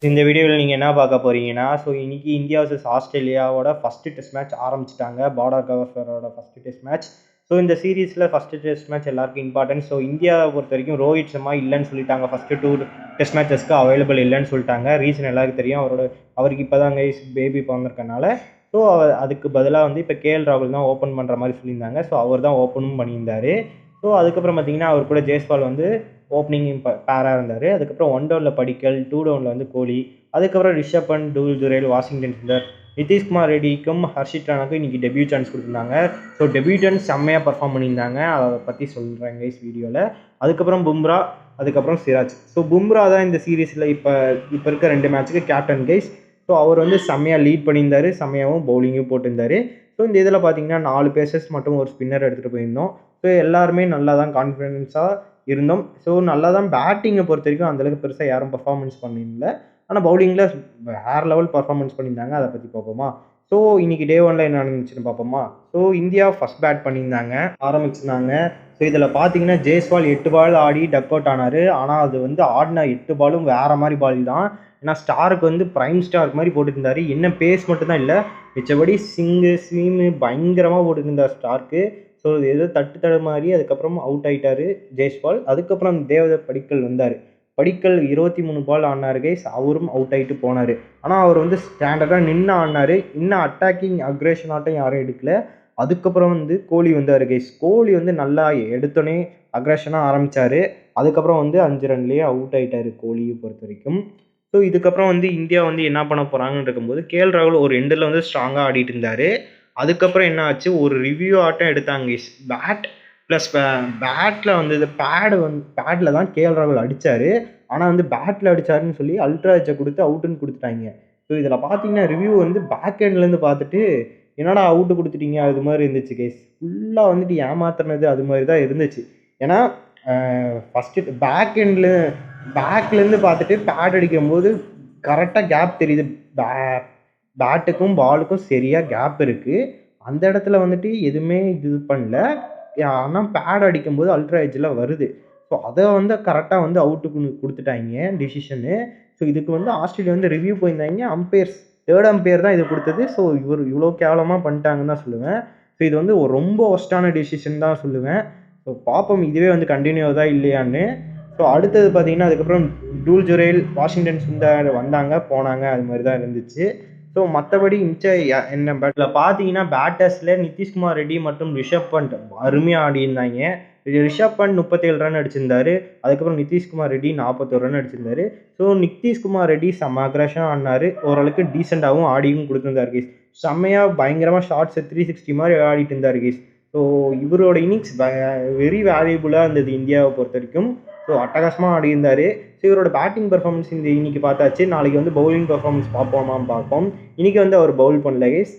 இந்த வீடியோவில் நீங்கள் என்ன பார்க்க போகிறீங்கன்னா, இன்னைக்கு இந்தியா வர்சஸ் ஆஸ்திரேலியாவோட ஃபர்ஸ்ட் டெஸ்ட் மேட்ச் ஆரம்பிச்சுட்டாங்க. பார்டர் கவாஸ்கரோட ஃபர்ஸ்ட் டெஸ்ட் மேட்ச். இந்த சீரிஸில் ஃபர்ஸ்ட் டெஸ்ட் மேட்ச் எல்லாருக்கும் இம்பார்ட்டன்ட். இந்தியாவை பொறுத்த வரைக்கும் ரோஹித் சர்மா இல்லைன்னு சொல்லிட்டாங்க. ஃபர்ஸ்ட்டு 2 டெஸ்ட் மேட்சஸ்க்கு அவைலபிள் இல்லைன்னு சொல்லிட்டாங்க. ரீசன் எல்லாருக்கும் தெரியும். அவருக்கு இப்போ தான் பேபி பிறந்திருக்கனால. அதுக்கு பதிலாக வந்து இப்போ கேஎல் ராகுல் தான் ஓப்பன் பண்ணுற மாதிரி சொல்லியிருந்தாங்க. அவர் தான் ஓப்பனும் பண்ணியிருந்தார். அதுக்கப்புறம் பார்த்தீங்கன்னா, அவர் கூட ஜெய்ஸ்வால் வந்து ஓப்பனிங் பேராக இருந்தார். அதுக்கப்புறம் 1 டவுனில் படிக்கல், 2 டவுனில் வந்து கோலி, அதுக்கப்புறம் ரிஷப் பண்ட், டூல் ஜுரேல், வாஷிங்டன் சுந்தர், நிதிஷ்குமார் ரெட்டிக்கும் ஹர்ஷித் ராணாக்கும் இன்றைக்கி டெபியூ சான்ஸ் கொடுத்துருந்தாங்க. டெபியூட்டன் செம்மையாக பர்ஃபார்ம் பண்ணியிருந்தாங்க. அதை பற்றி சொல்கிறேன் கைஸ் வீடியோவில். அதுக்கப்புறம் பும்ரா, அதுக்கப்புறம் சிராஜ். பும்ரா தான் இந்த சீரீஸில் இப்போ இருக்க 2 மேட்ச்சுக்கு கேப்டன் கைஸ். அவர் வந்து செம்மையாக லீட் பண்ணியிருந்தார், செம்மையாகவும் பவுலிங்கும் போட்டிருந்தார். இந்த இதில் பார்த்தீங்கன்னா 4 பேசர்ஸ் மட்டும் ஒரு ஸ்பின்னர் எடுத்துகிட்டு போயிருந்தோம். எல்லாருமே நல்லா தான் கான்ஃபிடென்ஸாக இருந்தோம். நல்லா தான் பேட்டிங்கை பொறுத்த வரைக்கும் அந்தளவுக்கு பெருசாக யாரும் பர்ஃபார்மன்ஸ் பண்ணியிருந்தல. ஆனால் பவுலிங்கில் வேறு லெவல் பர்ஃபார்மன்ஸ் பண்ணியிருந்தாங்க. அதை பற்றி பார்ப்போமா? இன்றைக்கி டே 1ல் என்ன நடந்துச்சுன்னு பார்ப்போமா? இந்தியா ஃபஸ்ட் பேட் பண்ணியிருந்தாங்க, ஆரம்பிச்சிருந்தாங்க. இதில் பார்த்தீங்கன்னா ஜெய்ஸ்வால் 8 பால் ஆடி டக் அவுட் ஆனார். ஆனால் அது வந்து ஆடின 8 பாலும் வேறு மாதிரி பால் தான். ஏன்னா ஸ்டாருக்கு வந்து ப்ரைம் ஸ்டார்க் மாதிரி போட்டுருந்தார். என்ன பேஸ் மட்டும்தான் இல்லை, மிச்சபடி ஸ்வீமு பயங்கரமாக போட்டுருந்தார் ஸ்டார்க்கு. இது ஏதோ தட்டு மாதிரி அதுக்கப்புறம் அவுட் ஆகிட்டார் ஜெய்ஸ்வால். அதுக்கப்புறம் தேவதத் படிக்கல் வந்தார். படிக்கல் 23 பால் ஆடினார் கைஸ். அவரும் அவுட் ஆகிட்டு போனார். ஆனால் அவர் வந்து ஸ்டாண்டர்டாக நின்று ஆடினார். இன்னும் அட்டாக்கிங் அக்ரேஷன் ஆட்டம் யாரும் எடுக்கல. அதுக்கப்புறம் வந்து கோலி வந்தார் கைஸ். கோலி வந்து நல்லா எடுத்தோடனே அக்ரேஷனாக ஆரம்பித்தார். அதுக்கப்புறம் வந்து 5 ரன்லேயே அவுட் ஆகிட்டார் கோலியை பொறுத்த வரைக்கும். இதுக்கப்புறம் வந்து இந்தியா வந்து என்ன பண்ண போகிறாங்கன்னு இருக்கும்போது கேஎல் ராகுல் ஒரு எண்டில் வந்து ஸ்ட்ராங்காக ஆடிட்டு இருந்தார். அதுக்கப்புறம் என்ன ஆச்சு, ஒரு ரிவ்யூ ஆட்டம் எடுத்தாங்க. பேட் ப்ளஸ் பேட்டில் வந்து இது பேடில் தான் கேஎல் ராகுல் அடித்தார். ஆனால் வந்து பேட்டில் அடித்தாருன்னு சொல்லி அல்ட்ரா எட்ஜை கொடுத்து அவுட்டுன்னு கொடுத்துட்டாங்க. இதில் பார்த்தீங்கன்னா ரிவ்யூ வந்து பேக் ஹேண்ட்லேருந்து பார்த்துட்டு என்னடா அவுட்டு கொடுத்துட்டீங்க அது மாதிரி இருந்துச்சு கேஸ். ஃபுல்லாக வந்துட்டு ஏமாத்துறது அது மாதிரி தான் இருந்துச்சு. ஏன்னா ஃபஸ்ட்டு பேக்லேருந்து பார்த்துட்டு பேட் அடிக்கும்போது கரெக்டாக கேப் தெரியுது. பேட்டுக்கும் பாலுக்கும் சரியாக கேப் இருக்குது. அந்த இடத்துல வந்துட்டு எதுவுமே இது பண்ணல. ஆனால் பேட் அடிக்கும்போது அல்ட்ரா எட்ஜில் வருது. அதை வந்து கரெக்டாக வந்து அவுட்டுக்கு கொடுத்துட்டாங்க டிசிஷனு. இதுக்கு வந்து ஆஸ்திரேலியா வந்து ரிவ்யூ போயிருந்தாங்க. அம்பையர்ஸ் 3rd அம்பையர் தான் இது கொடுத்தது. இவ்வளோ கேவலமாக பண்ணிட்டாங்கன்னு தான் சொல்லுவேன். இது வந்து ரொம்ப ஒஸ்ட்டான டிசிஷன் தான் சொல்லுவேன். பார்ப்போம் இதுவே வந்து கண்டினியூ ஆகுதா இல்லையான்னு. அடுத்தது பார்த்தீங்கன்னா அதுக்கப்புறம் டூல் ஜுரேல், வாஷிங்டன் சுந்தர் வந்தாங்க போனாங்க அது மாதிரி தான் இருந்துச்சு. மற்றபடி என்ன பேட்டில் பார்த்தீங்கன்னா பேட்டர்ஸில் நிதிஷ்குமார் ரெட்டி மற்றும் ரிஷப் பண்ட் அருமையாக ஆடியிருந்தாங்க. ரிஷப் பண்ட் 37 ரன் அடிச்சிருந்தாரு. அதுக்கப்புறம் நிதிஷ்குமார் ரெட்டி 41 ரன் அடிச்சிருந்தாரு. நிதிஷ்குமார் ரெட்டி செம்ம அக்ரேஷனாக ஆடினார். ஓரளவுக்கு டீசெண்டாகவும் ஆடியும் கொடுத்துருந்தார் கேஸ். செம்மையாக பயங்கரமாக ஷார்ட்ஸை 360 மாதிரி ஆடிட்டு இருந்தார் கேஸ். இவரோட இன்னிங்ஸ் வெரி வேல்யூபுளாக இருந்தது இந்தியாவை பொறுத்த வரைக்கும். அட்டகாசமாக ஆடியிருந்தார். இவரோட பேட்டிங் பர்ஃபார்மன்ஸ் இன்றைக்கி பார்த்தாச்சு. நாளைக்கு வந்து பவுலிங் பர்ஃபார்மன்ஸ் பார்ப்போம். இன்றைக்கி வந்து அவர் பவுல் பண்ணல கைஸ்.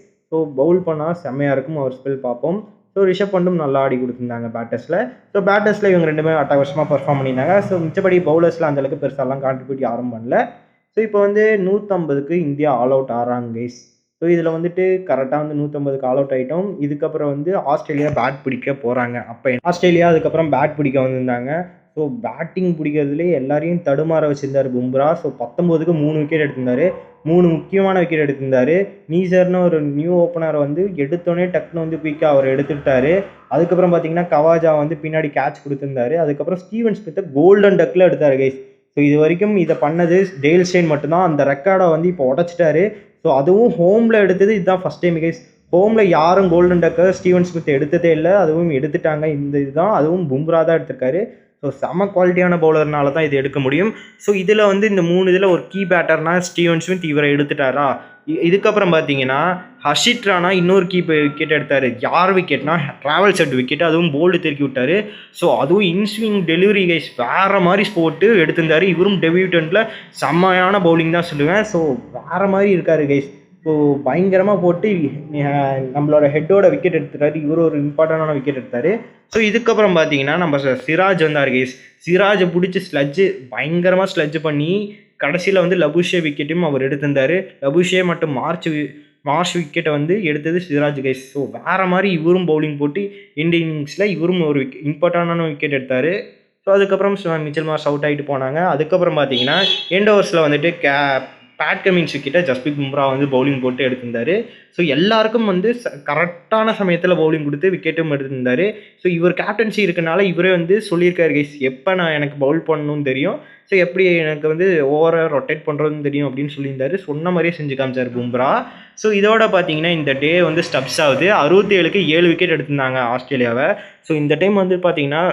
பவுல் பண்ணால் செம்மையாக இருக்கும். அவர் ஸ்பெல் பார்ப்போம். ரிஷப் பண்டும் நல்லா ஆடி கொடுத்துருந்தாங்க பேட்டர்ஸில். பேட்டர்ஸில் இவங்க 2 பேரும் அட்டகாசமாக பர்ஃபார்ம் பண்ணியிருந்தாங்க. மிச்சப்படி பவுலர்ஸில் அந்தளவுக்கு பெருசாலாம் கான்ட்ரிபியூட் யாரும் பண்ணல. இப்போ வந்து 150க்கு இந்தியா ஆல் அவுட் ஆகிறாங்க கைஸ். இதில் வந்துட்டு கரெக்டாக வந்து 150க்கு ஆல் அவுட் ஆகிட்டோம். இதுக்கப்புறம் வந்து ஆஸ்திரேலியா பேட் பிடிக்க போகிறாங்க. அப்போ ஆஸ்திரேலியா அதுக்கப்புறம் பேட் பிடிக்க வந்திருந்தாங்க. பேட்டிங் பிடிக்கிறதுலேயே எல்லாரையும் தடுமாற வச்சுருந்தார் பும்ரா. 19க்கு 3 விக்கெட் எடுத்திருந்தார். 3 முக்கியமான விக்கெட் எடுத்திருந்தார். நீசர்னு ஒரு நியூ ஓப்பனர் வந்து எடுத்தோடனே டக்குன்னு வந்து குயிக்காக அவர் எடுத்துக்கிட்டாரு. அதுக்கப்புறம் பார்த்தீங்கன்னா கவாஜா வந்து பின்னாடி கேட்ச் கொடுத்துருந்தாரு. அதுக்கப்புறம் ஸ்டீவன் ஸ்மித்தை கோல்டன் டக்கில் எடுத்தார் கைஸ். இது வரைக்கும் இதை பண்ணது டேல் ஸ்டெயின் மட்டும்தான். அந்த ரெக்கார்டை வந்து இப்போ உடச்சிட்டாரு. அதுவும் ஹோமில் எடுத்தது இதுதான் ஃபஸ்ட் டைம் கைஸ். ஹோமில் யாரும் கோல்டன் டக்கர் ஸ்டீவன் ஸ்மித் எடுத்ததே இல்லை. அதுவும் எடுத்துட்டாங்க. இந்த இதுதான் அதுவும் பும்ரா தான் எடுத்திருக்காரு. செம குவாலிட்டியான பவுலர்னால தான் இது எடுக்க முடியும். இதில் வந்து இந்த 3 இதில் ஒரு கீ பேட்டர்னா ஸ்டீவன் ஸ்மித் இவரை எடுத்துட்டாரா. இதுக்கப்புறம் பார்த்தீங்கன்னா ஹர்ஷித் ராணா இன்னொரு விக்கெட் எடுத்தார். யார் விக்கெட்னா ட்ராவல் செட் விக்கெட். அதுவும் போல்டு திருக்கி விட்டார். அதுவும் இன்ஸ்விங் டெலிவரி கைஸ் வேறு மாதிரி போட்டு எடுத்திருந்தார். இவரும் டெபியூட்டன்ட்டில் செம்மையான பவுலிங் தான் சொல்லுவேன். வேறு மாதிரி இருக்கார் கைஸ். பயங்கரமாக போட்டு நம்மளோட ஹெட்டோட விக்கெட் எடுத்துட்டாரு. இவர் ஒரு இம்பார்ட்டண்டான விக்கெட் எடுத்தார். இதுக்கப்புறம் பார்த்தீங்கன்னா நம்ம சிராஜ் வந்தார் கேஸ். சிராஜை பிடிச்சி பயங்கரமாக ஸ்லட்ஜ் பண்ணி கடைசியில் வந்து லபுஷே விக்கெட்டையும் அவர் எடுத்திருந்தார். லபுஷே மற்றும் மார்ஷ் விக்கெட்டை வந்து எடுத்தது சிராஜ் கைஸ். வேறு மாதிரி இவரும் பவுலிங் போட்டு இந்தியன் இன்னிங்ஸில் இவரும் ஒரு இம்பார்ட்டண்டான விக்கெட் எடுத்தார். ஸோ அதுக்கப்புறம் மிச்சல் மார்ஷ் அவுட் ஆகிட்டு போனாங்க. அதுக்கப்புறம் பார்த்தீங்கன்னா எண்ட் ஓவர்ஸில் வந்துட்டு பேட் கமின்ஸ் கிட்ட ஜஸ்பிரித் பும்ரா வந்து பவுலிங் போட்டு எடுத்திருந்தாரு. ஸோ எல்லாருக்கும் வந்து கரெக்டான சமயத்தில் பவுலிங் கொடுத்து விக்கெட்டும் எடுத்திருந்தாரு. ஸோ இவர் கேப்டன்சி இருக்கனால இவரே வந்து சொல்லியிருக்காரு, கைஸ் எப்போ நான் எனக்கு பவுல் பண்ணணும்னு தெரியும், ஸோ எப்படி எனக்கு வந்து ஓவரை ரொட்டேட் பண்ணுறதுன்னு தெரியும் அப்படின்னு சொல்லியிருந்தாரு. சொன்ன மாதிரியே செஞ்சு காமிச்சார் பும்ரா. ஸோ இதோட பார்த்தீங்கன்னா இந்த டே வந்து ஸ்டப்ஸ் ஆகுது. 67க்கு 7 விக்கெட் எடுத்திருந்தாங்க ஆஸ்திரேலியாவை. ஸோ இந்த டைம் வந்து பார்த்தீங்கன்னா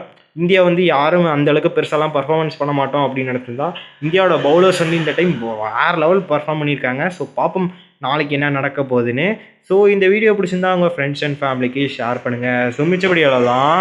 இந்தியா வந்து யாரும் அந்தளவுக்கு பெருசாலாம் பர்ஃபார்மன்ஸ் பண்ண மாட்டோம் அப்படின்னு நினச்சிருந்தா இந்தியாவோட பவுலர்ஸ் வந்து இந்த டைம் வேறு லெவல் பர்ஃபார்ம் பண்ணியிருக்காங்க. ஸோ பார்ப்போம் நாளைக்கு என்ன நடக்க போகுதுன்னு. ஸோ இந்த வீடியோ பிடிச்சிருந்தா உங்கள் ஃப்ரெண்ட்ஸ் அண்ட் ஃபேமிலிக்கு ஷேர் பண்ணுங்கள். ஸோ மிச்சபடி எல்லாம்